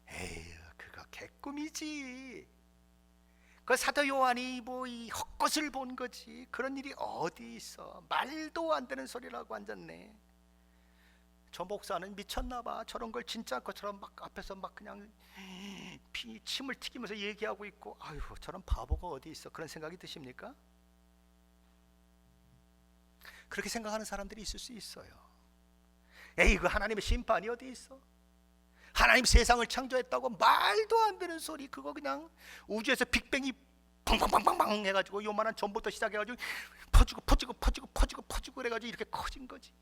에휴, 그거 개꿈이지. 그 사도 요한이 뭐 이 헛것을 본 거지. 그런 일이 어디 있어. 말도 안 되는 소리라고 앉았네. 저 목사는 미쳤나 봐. 저런 걸 진짜 것처럼 막 앞에서 막 그냥 침을 튀기면서 얘기하고 있고, 아유, 저런 바보가 어디 있어. 그런 생각이 드십니까? 그렇게 생각하는 사람들이 있을 수 있어요. 에이, 그 하나님의 심판이 어디 있어? 하나님 세상을 창조했다고 말도 안 되는 소리. 그거 그냥 우주에서 빅뱅이 팡팡팡팡팡 해가지고 요만한 전부터 시작해가지고 퍼지고 그래가지고 이렇게 커진 거지.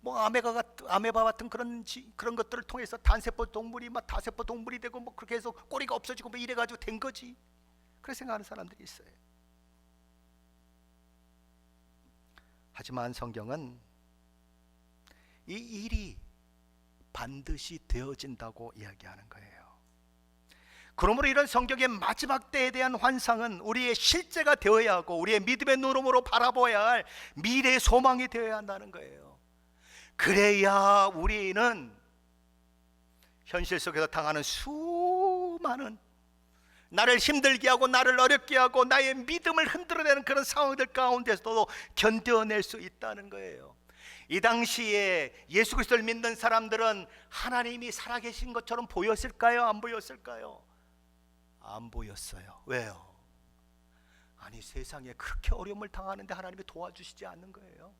뭐 아메바 같은 그런 것들을 통해서 단세포 동물이 막 다세포 동물이 되고 뭐 그렇게 해서 꼬리가 없어지고 뭐 이래가지고 된 거지. 그렇게 생각하는 사람들이 있어요. 하지만 성경은 이 일이 반드시 되어진다고 이야기하는 거예요. 그러므로 이런 성경의 마지막 때에 대한 환상은 우리의 실제가 되어야 하고 우리의 믿음의 눈으로 바라보아야 할 미래의 소망이 되어야 한다는 거예요. 그래야 우리는 현실 속에서 당하는 수많은 나를 힘들게 하고 나를 어렵게 하고 나의 믿음을 흔들어내는 그런 상황들 가운데서도 견뎌낼 수 있다는 거예요. 이 당시에 예수 그리스도를 믿는 사람들은 하나님이 살아계신 것처럼 보였을까요? 안 보였을까요? 안 보였어요. 왜요? 아니, 세상에 그렇게 어려움을 당하는데 하나님이 도와주시지 않는 거예요.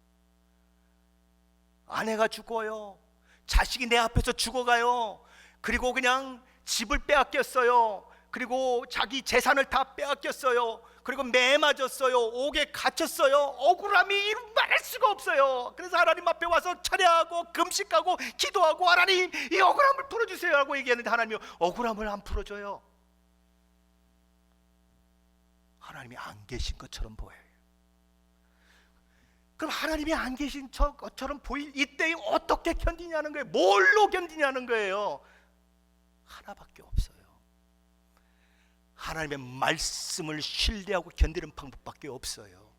아내가 죽어요. 자식이 내 앞에서 죽어가요. 그리고 그냥 집을 빼앗겼어요. 그리고 자기 재산을 다 빼앗겼어요. 그리고 매 맞았어요. 옥에 갇혔어요. 억울함이 말할 수가 없어요. 그래서 하나님 앞에 와서 철야하고 금식하고 기도하고, 하나님 이 억울함을 풀어주세요 하고 얘기했는데 하나님이 억울함을 안 풀어줘요. 하나님이 안 계신 것처럼 보여요. 그럼 하나님이 안 계신 것처럼 보일 이때에 어떻게 견디냐는 거예요. 뭘로 견디냐는 거예요. 하나밖에 없어요. 하나님의 말씀을 신뢰하고 견디는 방법밖에 없어요.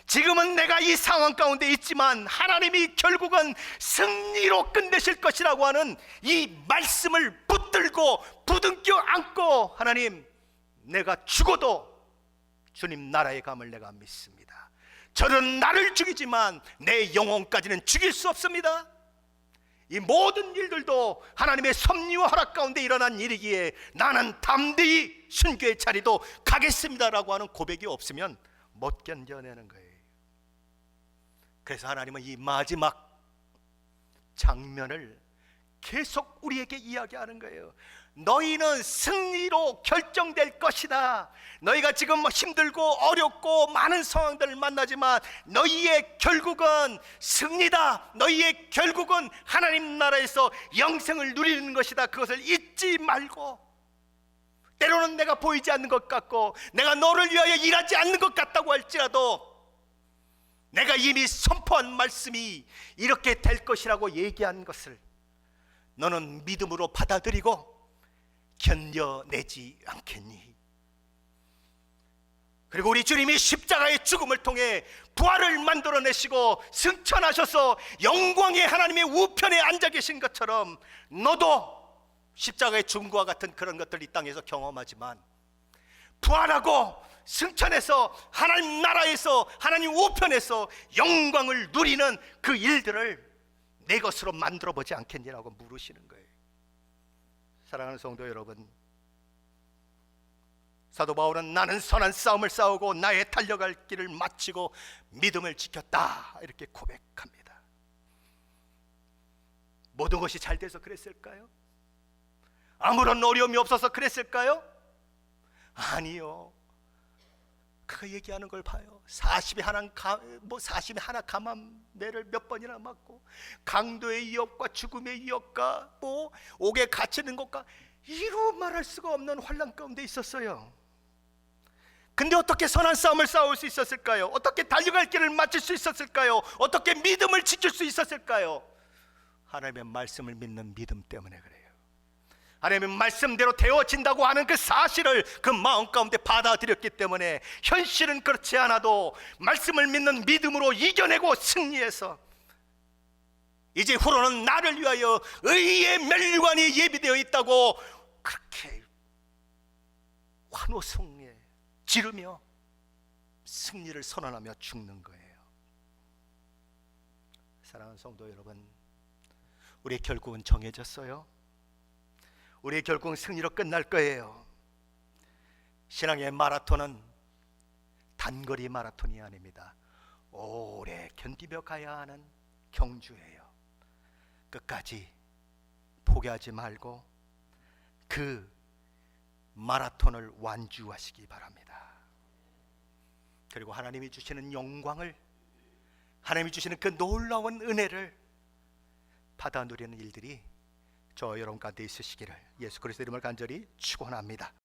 지금은 내가 이 상황 가운데 있지만 하나님이 결국은 승리로 끝내실 것이라고 하는 이 말씀을 붙들고 부둥켜 안고, 하나님, 내가 죽어도 주님 나라에 감을 내가 믿습니다. 저는 나를 죽이지만 내 영혼까지는 죽일 수 없습니다. 이 모든 일들도 하나님의 섭리와 허락 가운데 일어난 일이기에 나는 담대히 순교의 자리도 가겠습니다라고 하는 고백이 없으면 못 견뎌내는 거예요. 그래서 하나님은 이 마지막 장면을 계속 우리에게 이야기하는 거예요. 너희는 승리로 결정될 것이다. 너희가 지금 힘들고 어렵고 많은 상황들을 만나지만 너희의 결국은 승리다. 너희의 결국은 하나님 나라에서 영생을 누리는 것이다. 그것을 잊지 말고, 때로는 내가 보이지 않는 것 같고 내가 너를 위하여 일하지 않는 것 같다고 할지라도 내가 이미 선포한 말씀이 이렇게 될 것이라고 얘기한 것을 너는 믿음으로 받아들이고 견뎌내지 않겠니? 그리고 우리 주님이 십자가의 죽음을 통해 부활을 만들어내시고 승천하셔서 영광의 하나님의 우편에 앉아 계신 것처럼 너도 십자가의 죽음과 같은 그런 것들을 이 땅에서 경험하지만 부활하고 승천해서 하나님 나라에서 하나님 우편에서 영광을 누리는 그 일들을 내 것으로 만들어 보지 않겠니라고 물으시는 거예요. 사랑하는 성도 여러분, 사도 바울은 나는 선한 싸움을 싸우고 나의 달려갈 길을 마치고 믿음을 지켰다 이렇게 고백합니다. 모든 것이 잘 돼서 그랬을까요? 아무런 어려움이 없어서 그랬을까요? 아니요. 그가 얘기하는 걸 봐요. 40에 하나 감암매를 몇 번이나 맞고 강도의 위협과 죽음의 위협과 옥에 갇히는 것과 이루 말할 수가 없는 환난 가운데 있었어요. 근데 어떻게 선한 싸움을 싸울 수 있었을까요? 어떻게 달려갈 길을 마칠 수 있었을까요? 어떻게 믿음을 지킬 수 있었을까요? 하나님의 말씀을 믿는 믿음 때문에 그래요. 하나님의 말씀대로 되어진다고 하는 그 사실을 그 마음 가운데 받아들였기 때문에 현실은 그렇지 않아도 말씀을 믿는 믿음으로 이겨내고 승리해서 이제 후로는 나를 위하여 의의 멸류관이 예비되어 있다고 그렇게 환호성에 지르며 승리를 선언하며 죽는 거예요. 사랑하는 성도 여러분, 우리의 결국은 정해졌어요. 우리의 결국은 승리로 끝날 거예요. 신앙의 마라톤은 단거리 마라톤이 아닙니다. 오래 견디며 가야 하는 경주예요. 끝까지 포기하지 말고 그 마라톤을 완주하시기 바랍니다. 그리고 하나님이 주시는 영광을, 하나님이 주시는 그 놀라운 은혜를 받아 누리는 일들이 저 여러분 가운데 있으시기를 예수 그리스도 이름을 간절히 축원합니다.